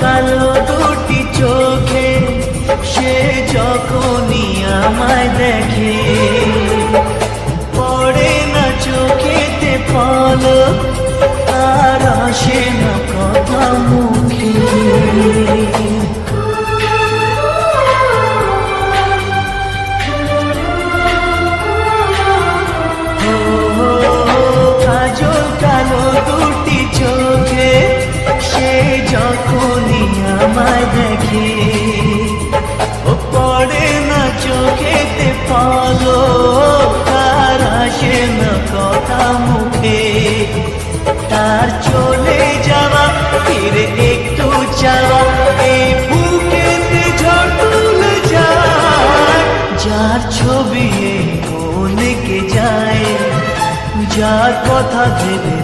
কালো দুটি চোখে সে যখনই আমায় দেখে, পড়ে না চোখেতে পলক, আর আসে না কথা মুখে। কাজল কালো দুটি চোখে সে যখনই আমায় দেখে, ও পড়ে না চোখেতে পলক, আর আসে না কথা মুখে। তার চলে যাওয়া ফিরে একটু চাওয়া, এই বুকেতে ঝড় তুলে যায়। যার ছবি এই মনকে যায়, যার কথা ভেবে